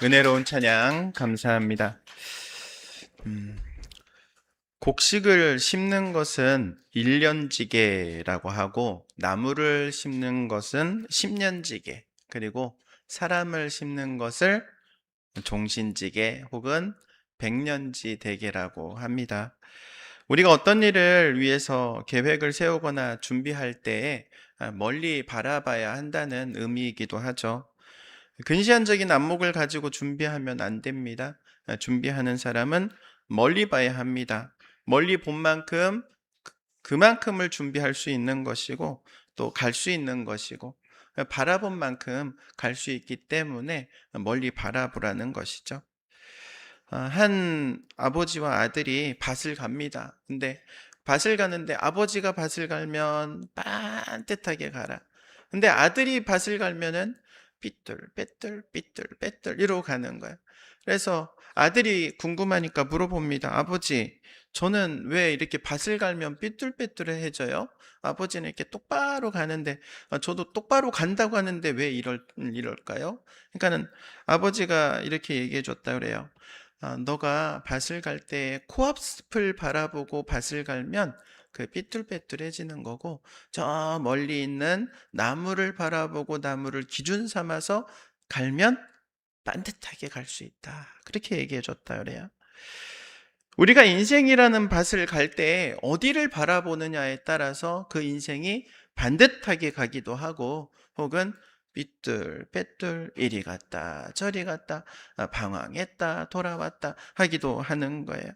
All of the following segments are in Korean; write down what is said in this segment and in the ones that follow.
은혜로운 찬양 감사합니다. 곡식을 심는 것은 1년지게라고 하고 나무를 심는 것은 10년지게, 그리고 사람을 심는 것을 종신지게 혹은 100년지대계라고 합니다. 우리가 어떤 일을 위해서 계획을 세우거나 준비할 때에 멀리 바라봐야 한다는 의미이기도 하죠. 근시안적인 안목을 가지고 준비하면 안 됩니다. 준비하는 사람은 멀리 봐야 합니다. 멀리 본 만큼 그만큼을 준비할 수 있는 것이고 또 갈 수 있는 것이고 바라본 만큼 갈 수 있기 때문에 멀리 바라보라는 것이죠. 한 아버지와 아들이 밭을 갑니다. 근데 밭을 가는데 아버지가 밭을 갈면 반듯하게 가라. 근데 아들이 밭을 갈면은 삐뚤 빼뚤 삐뚤 빼뚤 이러고 가는 거예요. 그래서 아들이 궁금하니까 물어봅니다. 아버지, 저는 왜 이렇게 밭을 갈면 삐뚤빼뚤해져요? 아버지는 이렇게 똑바로 가는데 저도 똑바로 간다고 하는데 왜 이럴까요? 그러니까는 아버지가 이렇게 얘기해 줬다 그래요. 너가 밭을 갈 때 코앞을 바라보고 밭을 갈면 그 삐뚤빼뚤해지는 거고, 저 멀리 있는 나무를 바라보고 나무를 기준 삼아서 갈면 반듯하게 갈 수 있다. 그렇게 얘기해 줬다 그래요. 우리가 인생이라는 밭을 갈 때 어디를 바라보느냐에 따라서 그 인생이 반듯하게 가기도 하고 혹은 삐뚤 빼뚤 이리 갔다 저리 갔다 방황했다 돌아왔다 하기도 하는 거예요.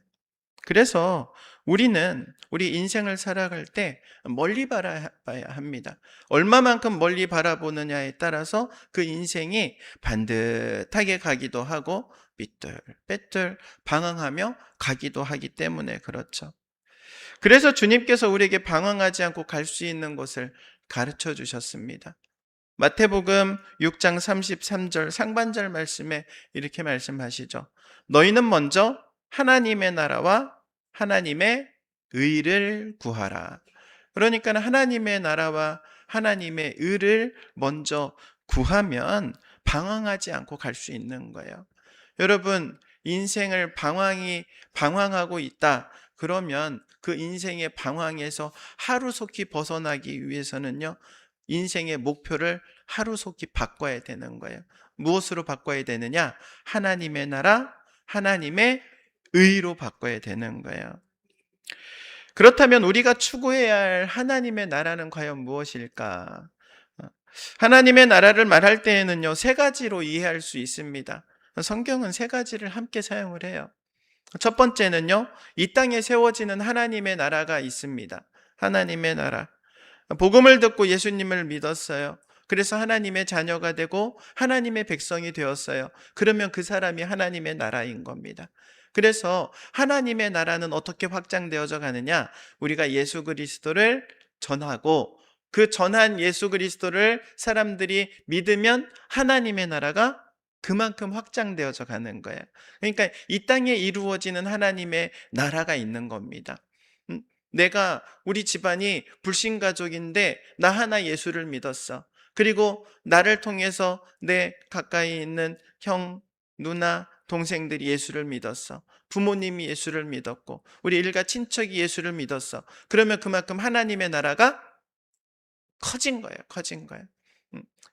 그래서 우리는 우리 인생을 살아갈 때 멀리 바라봐야 합니다. 얼마만큼 멀리 바라보느냐에 따라서 그 인생이 반듯하게 가기도 하고 삐뚤빼뚤 방황하며 가기도 하기 때문에 그렇죠. 그래서 주님께서 우리에게 방황하지 않고 갈 수 있는 곳을 가르쳐 주셨습니다. 마태복음 6장 33절 상반절 말씀에 이렇게 말씀하시죠. 너희는 먼저 하나님의 나라와 하나님의 의를 구하라. 그러니까 하나님의 나라와 하나님의 의를 먼저 구하면 방황하지 않고 갈 수 있는 거예요. 여러분, 인생을 방황하고 있다. 그러면 그 인생의 방황에서 하루속히 벗어나기 위해서는요, 인생의 목표를 하루속히 바꿔야 되는 거예요. 무엇으로 바꿔야 되느냐? 하나님의 나라, 하나님의 의로 바꿔야 되는 거예요. 그렇다면 우리가 추구해야 할 하나님의 나라는 과연 무엇일까? 하나님의 나라를 말할 때에는요, 세 가지로 이해할 수 있습니다. 성경은 세 가지를 함께 사용을 해요. 첫 번째는요, 이 땅에 세워지는 하나님의 나라가 있습니다. 하나님의 나라. 복음을 듣고 예수님을 믿었어요. 그래서 하나님의 자녀가 되고 하나님의 백성이 되었어요. 그러면 그 사람이 하나님의 나라인 겁니다. 그래서 하나님의 나라는 어떻게 확장되어져 가느냐? 우리가 예수 그리스도를 전하고 그 전한 예수 그리스도를 사람들이 믿으면 하나님의 나라가 그만큼 확장되어져 가는 거예요. 그러니까 이 땅에 이루어지는 하나님의 나라가 있는 겁니다. 내가 우리 집안이 불신가족인데 나 하나 예수를 믿었어. 그리고 나를 통해서 내 가까이 있는 형, 누나, 동생들이 예수를 믿었어. 부모님이 예수를 믿었고 우리 일가 친척이 예수를 믿었어. 그러면 그만큼 하나님의 나라가 커진 거예요. 커진 거예요.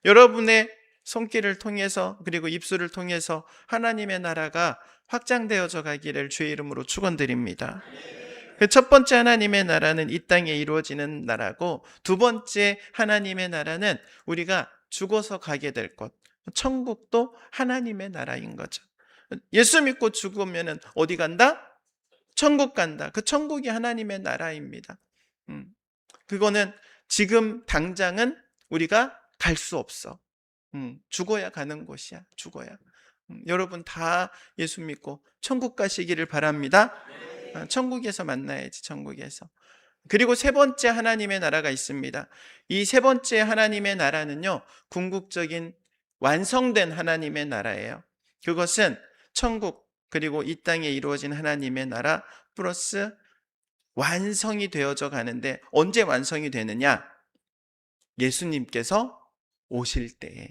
여러분의 손길을 통해서 그리고 입술을 통해서 하나님의 나라가 확장되어져 가기를 주의 이름으로 축원드립니다. 그 첫 번째 하나님의 나라는 이 땅에 이루어지는 나라고, 두 번째 하나님의 나라는 우리가 죽어서 가게 될 곳, 천국도 하나님의 나라인 거죠. 예수 믿고 죽으면 어디 간다? 천국 간다. 그 천국이 하나님의 나라입니다. 그거는 지금 당장은 우리가 갈 수 없어. 죽어야 가는 곳이야. 죽어야. 여러분 다 예수 믿고 천국 가시기를 바랍니다. 천국에서 만나야지, 천국에서. 그리고 세 번째 하나님의 나라가 있습니다. 이 세 번째 하나님의 나라는요, 궁극적인 완성된 하나님의 나라예요. 그것은 천국, 그리고 이 땅에 이루어진 하나님의 나라 플러스 완성이 되어져 가는데, 언제 완성이 되느냐? 예수님께서 오실 때에.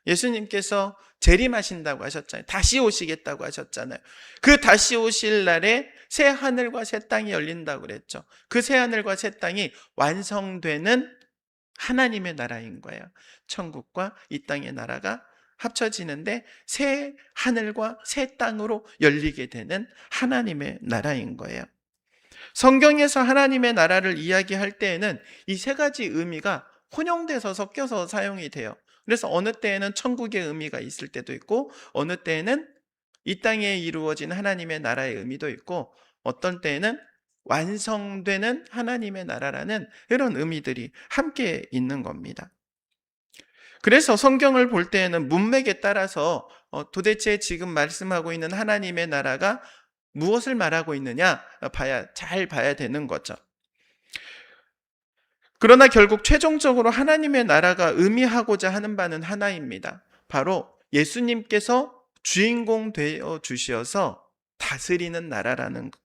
예수님께서 재림하신다고 하셨잖아요. 다시 오시겠다고 하셨잖아요. 그 다시 오실 날에 새 하늘과 새 땅이 열린다고 그랬죠. 그 새 하늘과 새 땅이 완성되는 하나님의 나라인 거예요. 천국과 이 땅의 나라가 합쳐지는데 새 하늘과 새 땅으로 열리게 되는 하나님의 나라인 거예요. 성경에서 하나님의 나라를 이야기할 때에는 이 세 가지 의미가 혼용돼서 섞여서 사용이 돼요. 그래서 어느 때에는 천국의 의미가 있을 때도 있고, 어느 때에는 이 땅에 이루어진 하나님의 나라의 의미도 있고, 어떤 때에는 완성되는 하나님의 나라라는 이런 의미들이 함께 있는 겁니다. 그래서 성경을 볼 때에는 문맥에 따라서 도대체 지금 말씀하고 있는 하나님의 나라가 무엇을 말하고 있느냐 잘 봐야 되는 거죠. 그러나 결국 최종적으로 하나님의 나라가 의미하고자 하는 바는 하나입니다. 바로 예수님께서 주인공 되어 주셔서 다스리는 나라라는 것.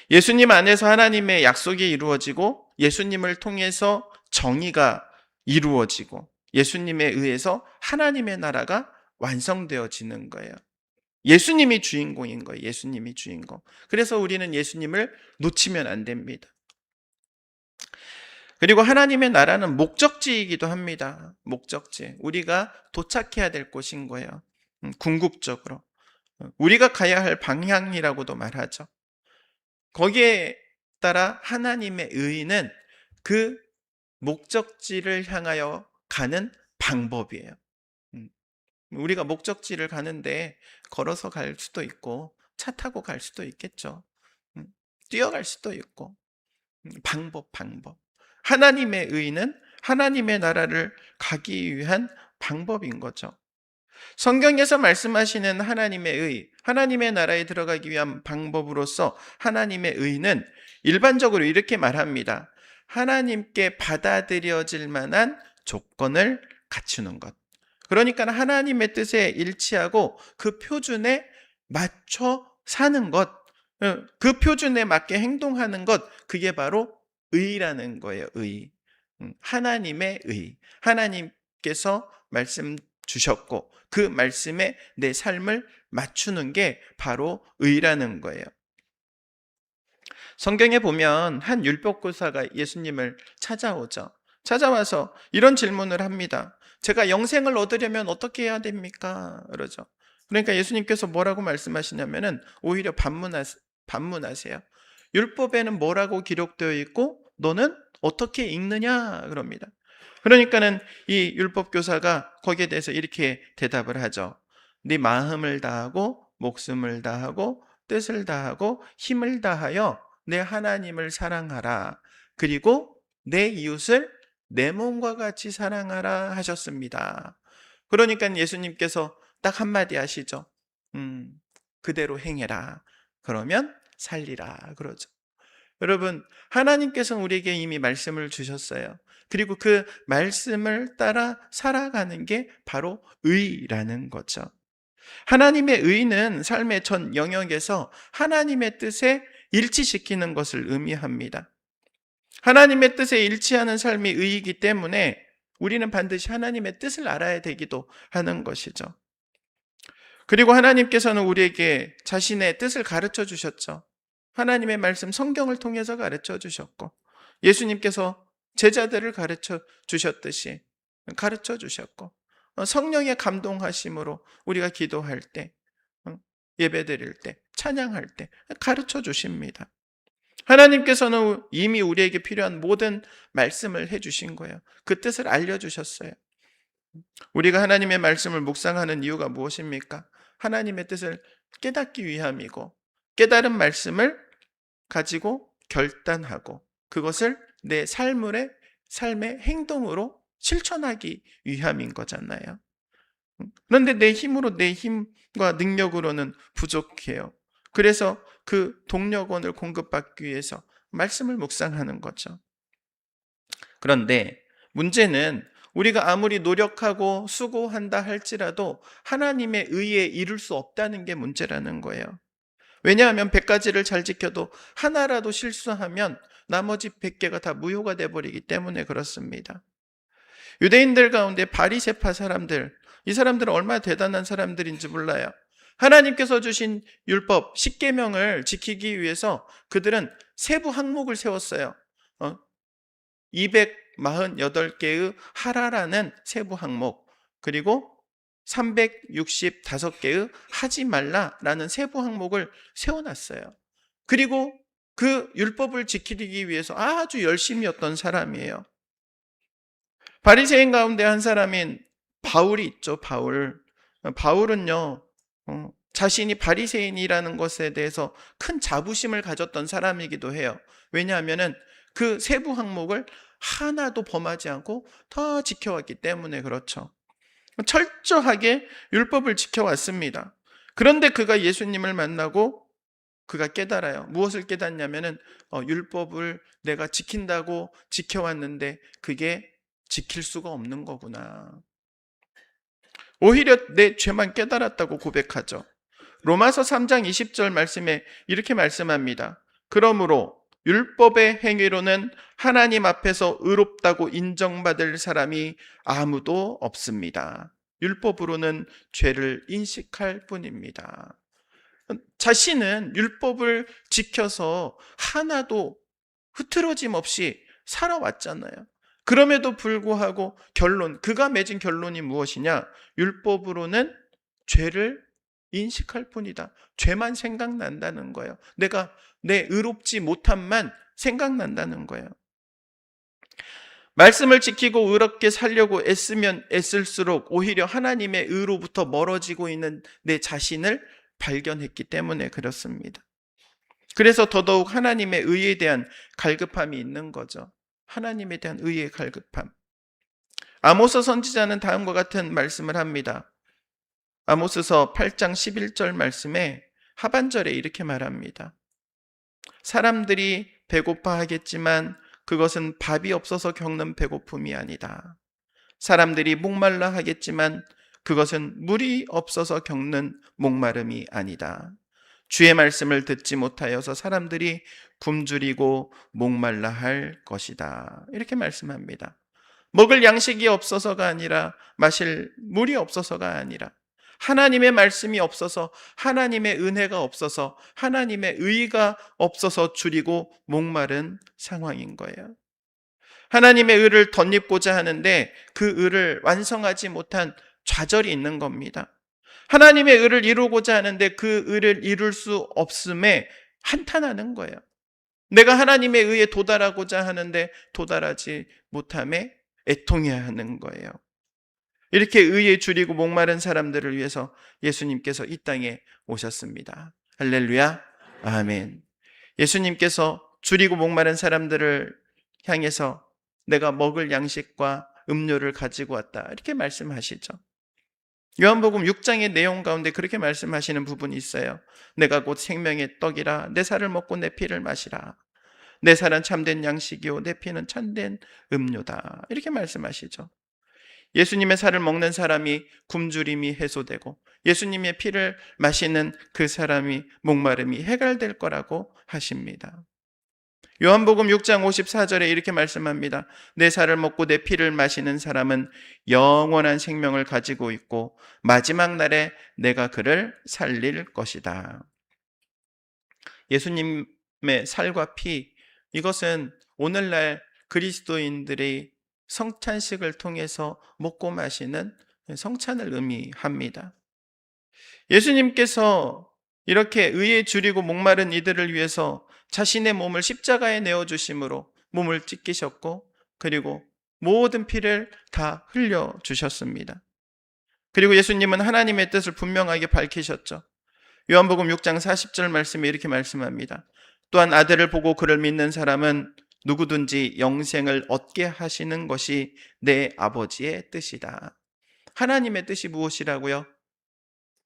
예수님 안에서 하나님의 약속이 이루어지고, 예수님을 통해서 정의가 이루어지고, 예수님에 의해서 하나님의 나라가 완성되어지는 거예요. 예수님이 주인공인 거예요. 예수님이 주인공. 그래서 우리는 예수님을 놓치면 안 됩니다. 그리고 하나님의 나라는 목적지이기도 합니다. 목적지. 우리가 도착해야 될 곳인 거예요. 궁극적으로. 우리가 가야 할 방향이라고도 말하죠. 거기에 따라 하나님의 의는 그 목적지를 향하여 가는 방법이에요. 우리가 목적지를 가는데 걸어서 갈 수도 있고 차 타고 갈 수도 있겠죠. 뛰어갈 수도 있고 방법. 하나님의 의는 하나님의 나라를 가기 위한 방법인 거죠. 성경에서 말씀하시는 하나님의 의, 하나님의 나라에 들어가기 위한 방법으로서 하나님의 의는 일반적으로 이렇게 말합니다. 하나님께 받아들여질 만한 조건을 갖추는 것. 그러니까 하나님의 뜻에 일치하고 그 표준에 맞춰 사는 것, 그 표준에 맞게 행동하는 것, 그게 바로 의라는 거예요. 의. 하나님의 의. 하나님께서 말씀 주셨고 그 말씀에 내 삶을 맞추는 게 바로 의라는 거예요. 성경에 보면 한 율법교사가 예수님을 찾아오죠. 찾아와서 이런 질문을 합니다. 제가 영생을 얻으려면 어떻게 해야 됩니까? 그러죠. 그러니까 예수님께서 뭐라고 말씀하시냐면은 오히려 반문하세요. 율법에는 뭐라고 기록되어 있고 너는 어떻게 읽느냐? 그럽니다. 그러니까는 이 율법교사가 거기에 대해서 이렇게 대답을 하죠. 네 마음을 다하고 목숨을 다하고 뜻을 다하고 힘을 다하여 내 하나님을 사랑하라. 그리고 내 이웃을 내 몸과 같이 사랑하라 하셨습니다. 그러니까 예수님께서 딱 한마디 하시죠. 그대로 행해라. 그러면 살리라. 그러죠. 여러분, 하나님께서는 우리에게 이미 말씀을 주셨어요. 그리고 그 말씀을 따라 살아가는 게 바로 의라는 거죠. 하나님의 의는 삶의 전 영역에서 하나님의 뜻에 일치시키는 것을 의미합니다. 하나님의 뜻에 일치하는 삶이 의이기 때문에 우리는 반드시 하나님의 뜻을 알아야 되기도 하는 것이죠. 그리고 하나님께서는 우리에게 자신의 뜻을 가르쳐 주셨죠. 하나님의 말씀 성경을 통해서 가르쳐 주셨고 예수님께서 제자들을 가르쳐 주셨듯이 가르쳐 주셨고 성령의 감동하심으로 우리가 기도할 때 예배드릴 때 찬양할 때 가르쳐 주십니다. 하나님께서는 이미 우리에게 필요한 모든 말씀을 해주신 거예요. 그 뜻을 알려주셨어요. 우리가 하나님의 말씀을 묵상하는 이유가 무엇입니까? 하나님의 뜻을 깨닫기 위함이고 깨달은 말씀을 가지고 결단하고 그것을 내 삶의 행동으로 실천하기 위함인 거잖아요. 그런데 내 힘으로 내 힘과 능력으로는 부족해요. 그래서 그 동력원을 공급받기 위해서 말씀을 묵상하는 거죠. 그런데 문제는 우리가 아무리 노력하고 수고한다 할지라도 하나님의 의에 이룰 수 없다는 게 문제라는 거예요. 왜냐하면 100가지를 잘 지켜도 하나라도 실수하면 나머지 100개가 다 무효가 돼버리기 때문에 그렇습니다. 유대인들 가운데 바리새파 사람들, 이 사람들은 얼마나 대단한 사람들인지 몰라요. 하나님께서 주신 율법 10계명을 지키기 위해서 그들은 세부 항목을 세웠어요. 248개의 하라라는 세부 항목, 그리고 365개의 하지 말라라는 세부 항목을 세워놨어요. 그리고 그 율법을 지키기 위해서 아주 열심이었던 사람이에요. 바리새인 가운데 한 사람인 바울이 있죠. 바울은요, 자신이 바리새인이라는 것에 대해서 큰 자부심을 가졌던 사람이기도 해요. 왜냐하면은 그 세부 항목을 하나도 범하지 않고 다 지켜왔기 때문에 그렇죠. 철저하게 율법을 지켜왔습니다. 그런데 그가 예수님을 만나고 그가 깨달아요. 무엇을 깨닫냐면은 율법을 내가 지킨다고 지켜왔는데 그게 지킬 수가 없는 거구나. 오히려 내 죄만 깨달았다고 고백하죠. 로마서 3장 20절 말씀에 이렇게 말씀합니다. 그러므로 율법의 행위로는 하나님 앞에서 의롭다고 인정받을 사람이 아무도 없습니다. 율법으로는 죄를 인식할 뿐입니다. 자신은 율법을 지켜서 하나도 흐트러짐 없이 살아왔잖아요. 그럼에도 불구하고 그가 맺은 결론이 무엇이냐? 율법으로는 죄를 인식할 뿐이다. 죄만 생각난다는 거예요. 내가 내 의롭지 못함만 생각난다는 거예요. 말씀을 지키고 의롭게 살려고 애쓰면 애쓸수록 오히려 하나님의 의로부터 멀어지고 있는 내 자신을 발견했기 때문에 그렇습니다. 그래서 더더욱 하나님의 의에 대한 갈급함이 있는 거죠. 하나님에 대한 의의 갈급함. 아모스 선지자는 다음과 같은 말씀을 합니다. 아모스서 8장 11절 말씀에 하반절에 이렇게 말합니다. 사람들이 배고파 하겠지만 그것은 밥이 없어서 겪는 배고픔이 아니다. 사람들이 목말라 하겠지만 그것은 물이 없어서 겪는 목마름이 아니다. 주의 말씀을 듣지 못하여서 사람들이 굶주리고 목말라 할 것이다. 이렇게 말씀합니다. 먹을 양식이 없어서가 아니라 마실 물이 없어서가 아니라 하나님의 말씀이 없어서 하나님의 은혜가 없어서 하나님의 의가 없어서 줄이고 목마른 상황인 거예요. 하나님의 의를 덧입고자 하는데 그 의를 완성하지 못한 좌절이 있는 겁니다. 하나님의 의를 이루고자 하는데 그 의를 이룰 수 없음에 한탄하는 거예요. 내가 하나님의 의에 도달하고자 하는데 도달하지 못함에 애통해야 하는 거예요. 이렇게 의에 줄이고 목마른 사람들을 위해서 예수님께서 이 땅에 오셨습니다. 할렐루야, 아멘. 예수님께서 줄이고 목마른 사람들을 향해서 내가 먹을 양식과 음료를 가지고 왔다, 이렇게 말씀하시죠. 요한복음 6장의 내용 가운데 그렇게 말씀하시는 부분이 있어요. 내가 곧 생명의 떡이라 내 살을 먹고 내 피를 마시라. 내 살은 참된 양식이요 내 피는 참된 음료다, 이렇게 말씀하시죠. 예수님의 살을 먹는 사람이 굶주림이 해소되고 예수님의 피를 마시는 그 사람이 목마름이 해결될 거라고 하십니다. 요한복음 6장 54절에 이렇게 말씀합니다. 내 살을 먹고 내 피를 마시는 사람은 영원한 생명을 가지고 있고 마지막 날에 내가 그를 살릴 것이다. 예수님의 살과 피, 이것은 오늘날 그리스도인들이 성찬식을 통해서 먹고 마시는 성찬을 의미합니다. 예수님께서 이렇게 의에 줄이고 목마른 이들을 위해서 자신의 몸을 십자가에 내어주심으로 몸을 찢기셨고 그리고 모든 피를 다 흘려주셨습니다. 그리고 예수님은 하나님의 뜻을 분명하게 밝히셨죠. 요한복음 6장 40절 말씀에 이렇게 말씀합니다. 또한 아들을 보고 그를 믿는 사람은 누구든지 영생을 얻게 하시는 것이 내 아버지의 뜻이다. 하나님의 뜻이 무엇이라고요?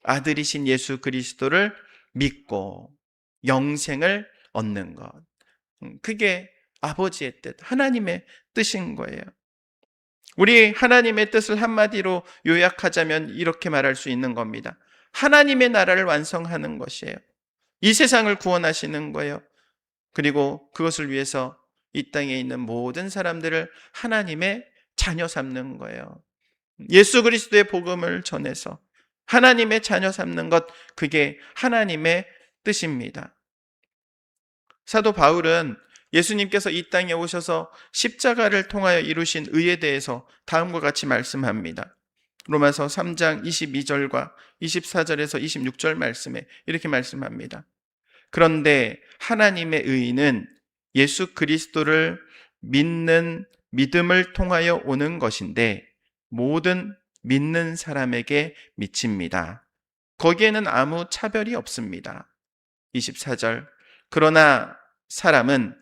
아들이신 예수 그리스도를 믿고 영생을 얻는 것. 그게 아버지의 뜻, 하나님의 뜻인 거예요. 우리 하나님의 뜻을 한마디로 요약하자면 이렇게 말할 수 있는 겁니다. 하나님의 나라를 완성하는 것이에요. 이 세상을 구원하시는 거예요. 그리고 그것을 위해서 이 땅에 있는 모든 사람들을 하나님의 자녀 삼는 거예요. 예수 그리스도의 복음을 전해서 하나님의 자녀 삼는 것, 그게 하나님의 뜻입니다. 사도 바울은 예수님께서 이 땅에 오셔서 십자가를 통하여 이루신 의에 대해서 다음과 같이 말씀합니다. 로마서 3장 22절과 24절에서 26절 말씀에 이렇게 말씀합니다. 그런데 하나님의 의는 예수 그리스도를 믿는 믿음을 통하여 오는 것인데 모든 믿는 사람에게 미칩니다. 거기에는 아무 차별이 없습니다. 24절, 그러나 사람은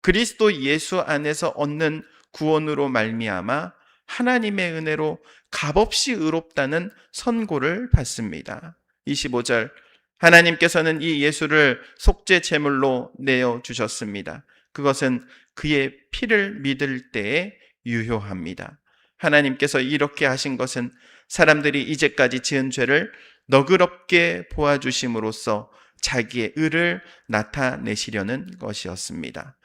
그리스도 예수 안에서 얻는 구원으로 말미암아 하나님의 은혜로 값없이 의롭다는 선고를 받습니다. 25절, 하나님께서는 이 예수를 속죄 제물로 내어 주셨습니다. 그것은 그의 피를 믿을 때에 유효합니다. 하나님께서 이렇게 하신 것은 사람들이 이제까지 지은 죄를 너그럽게 보아주심으로써 자기의 의를 나타내시려는 것이었습니다.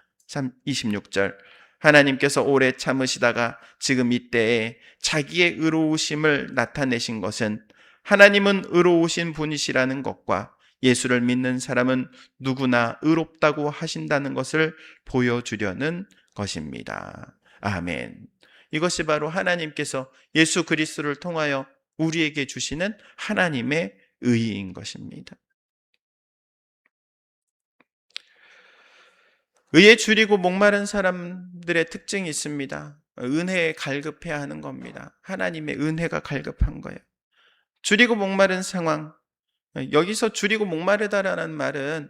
26절, 하나님께서 오래 참으시다가 지금 이때에 자기의 의로우심을 나타내신 것은 하나님은 의로우신 분이시라는 것과 예수를 믿는 사람은 누구나 의롭다고 하신다는 것을 보여주려는 것입니다. 아멘. 이것이 바로 하나님께서 예수 그리스도를 통하여 우리에게 주시는 하나님의 의인 것입니다. 의에 줄이고 목마른 사람들의 특징이 있습니다. 은혜에 갈급해야 하는 겁니다. 하나님의 은혜가 갈급한 거예요. 줄이고 목마른 상황, 여기서 줄이고 목마르다라는 말은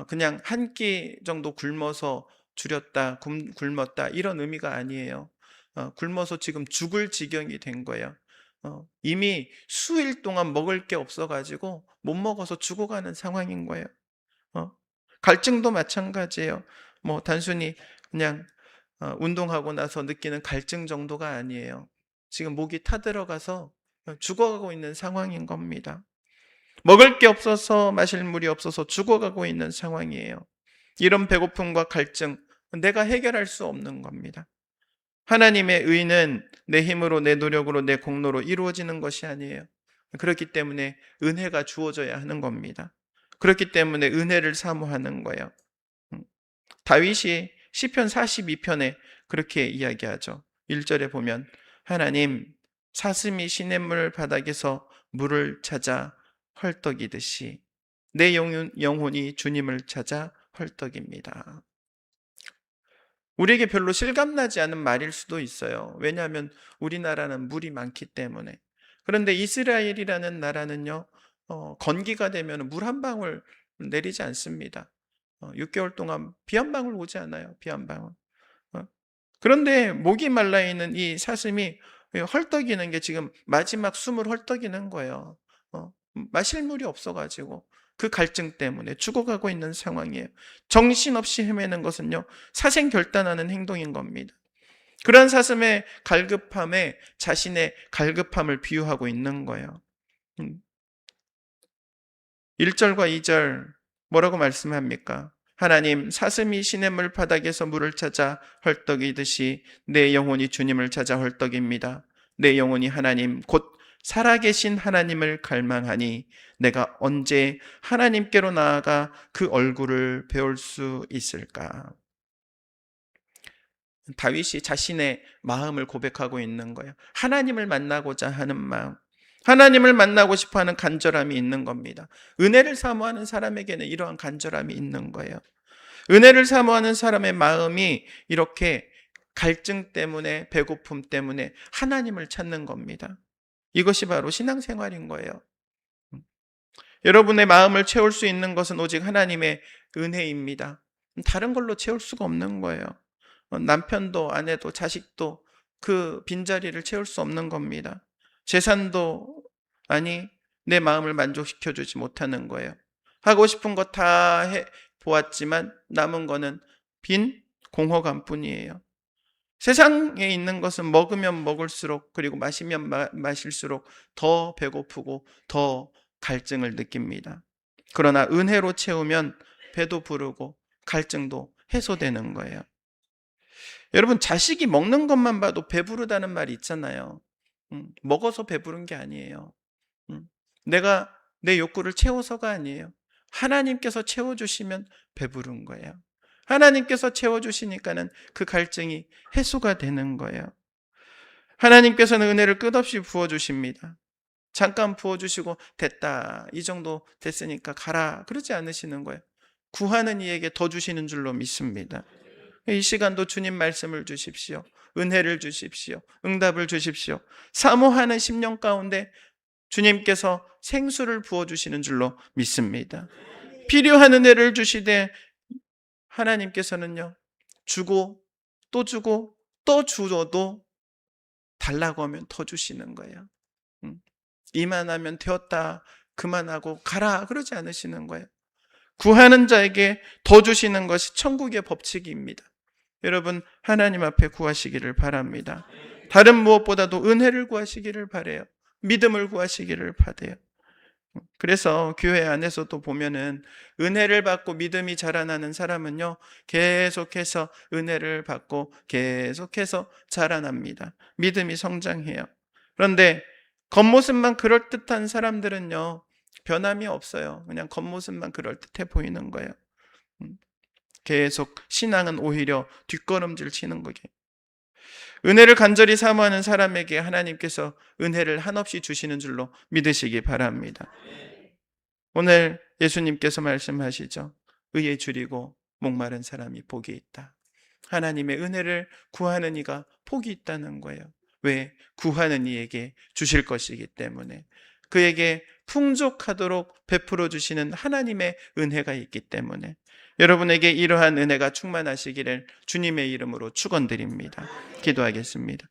그냥 한 끼 정도 굶어서 줄였다, 굶었다 이런 의미가 아니에요. 굶어서 지금 죽을 지경이 된 거예요. 이미 수일 동안 먹을 게 없어가지고 못 먹어서 죽어가는 상황인 거예요. 갈증도 마찬가지예요. 뭐 단순히 그냥 운동하고 나서 느끼는 갈증 정도가 아니에요. 지금 목이 타들어가서 죽어가고 있는 상황인 겁니다. 먹을 게 없어서 마실 물이 없어서 죽어가고 있는 상황이에요. 이런 배고픔과 갈증, 내가 해결할 수 없는 겁니다. 하나님의 의는 내 힘으로, 내 노력으로, 내 공로로 이루어지는 것이 아니에요. 그렇기 때문에 은혜가 주어져야 하는 겁니다. 그렇기 때문에 은혜를 사모하는 거예요. 다윗이 시편 42편에 그렇게 이야기하죠. 1절에 보면 하나님, 사슴이 시냇물 바닥에서 물을 찾아 헐떡이듯이 내 영혼이 주님을 찾아 헐떡입니다. 우리에게 별로 실감나지 않은 말일 수도 있어요. 왜냐하면 우리나라는 물이 많기 때문에. 그런데 이스라엘이라는 나라는요, 건기가 되면 물 한 방울 내리지 않습니다. 6개월 동안 비 한 방울 오지 않아요. 비 한 방울. 그런데 목이 말라 있는 이 사슴이 헐떡이는 게 지금 마지막 숨을 헐떡이는 거예요. 마실 물이 없어가지고 그 갈증 때문에 죽어가고 있는 상황이에요. 정신없이 헤매는 것은요, 사생결단하는 행동인 겁니다. 그런 사슴의 갈급함에 자신의 갈급함을 비유하고 있는 거예요. 1절과 2절 뭐라고 말씀합니까? 하나님, 사슴이 시냇물 바닥에서 물을 찾아 헐떡이듯이 내 영혼이 주님을 찾아 헐떡입니다. 내 영혼이 하나님 곧 살아계신 하나님을 갈망하니 내가 언제 하나님께로 나아가 그 얼굴을 배울 수 있을까? 다윗이 자신의 마음을 고백하고 있는 거예요. 하나님을 만나고자 하는 마음, 하나님을 만나고 싶어하는 간절함이 있는 겁니다. 은혜를 사모하는 사람에게는 이러한 간절함이 있는 거예요. 은혜를 사모하는 사람의 마음이 이렇게 갈증 때문에, 배고픔 때문에 하나님을 찾는 겁니다. 이것이 바로 신앙생활인 거예요. 여러분의 마음을 채울 수 있는 것은 오직 하나님의 은혜입니다. 다른 걸로 채울 수가 없는 거예요. 남편도 아내도 자식도 그 빈자리를 채울 수 없는 겁니다. 재산도 아니 내 마음을 만족시켜 주지 못하는 거예요. 하고 싶은 거 다 해 보았지만 남은 거는 빈 공허감 뿐이에요. 세상에 있는 것은 먹으면 먹을수록, 그리고 마시면 마실수록 더 배고프고 더 갈증을 느낍니다. 그러나 은혜로 채우면 배도 부르고 갈증도 해소되는 거예요. 여러분, 자식이 먹는 것만 봐도 배부르다는 말이 있잖아요. 먹어서 배부른 게 아니에요. 음, 내가 내 욕구를 채워서가 아니에요. 하나님께서 채워주시면 배부른 거예요. 하나님께서 채워주시니까는 그 갈증이 해소가 되는 거예요. 하나님께서는 은혜를 끝없이 부어주십니다. 잠깐 부어주시고 됐다, 이 정도 됐으니까 가라, 그러지 않으시는 거예요. 구하는 이에게 더 주시는 줄로 믿습니다. 이 시간도 주님 말씀을 주십시오. 은혜를 주십시오. 응답을 주십시오. 사모하는 심령 가운데 주님께서 생수를 부어주시는 줄로 믿습니다. 필요한 은혜를 주시되 하나님께서는요, 주고 또 주어도 달라고 하면 더 주시는 거예요. 이만하면 되었다, 그만하고 가라, 그러지 않으시는 거예요. 구하는 자에게 더 주시는 것이 천국의 법칙입니다. 여러분, 하나님 앞에 구하시기를 바랍니다. 다른 무엇보다도 은혜를 구하시기를 바라요. 믿음을 구하시기를 바라요. 그래서 교회 안에서도 보면은 은혜를 받고 믿음이 자라나는 사람은요, 계속해서 은혜를 받고 계속해서 자라납니다. 믿음이 성장해요. 그런데 겉모습만 그럴듯한 사람들은요, 변함이 없어요. 그냥 겉모습만 그럴듯해 보이는 거예요. 계속 신앙은 오히려 뒷걸음질 치는 거게. 은혜를 간절히 사모하는 사람에게 하나님께서 은혜를 한없이 주시는 줄로 믿으시기 바랍니다. 오늘 예수님께서 말씀하시죠. 의에 줄이고 목마른 사람이 복이 있다. 하나님의 은혜를 구하는 이가 복이 있다는 거예요. 왜? 구하는 이에게 주실 것이기 때문에. 그에게 풍족하도록 베풀어 주시는 하나님의 은혜가 있기 때문에. 여러분에게 이러한 은혜가 충만하시기를 주님의 이름으로 축원드립니다. 기도하겠습니다.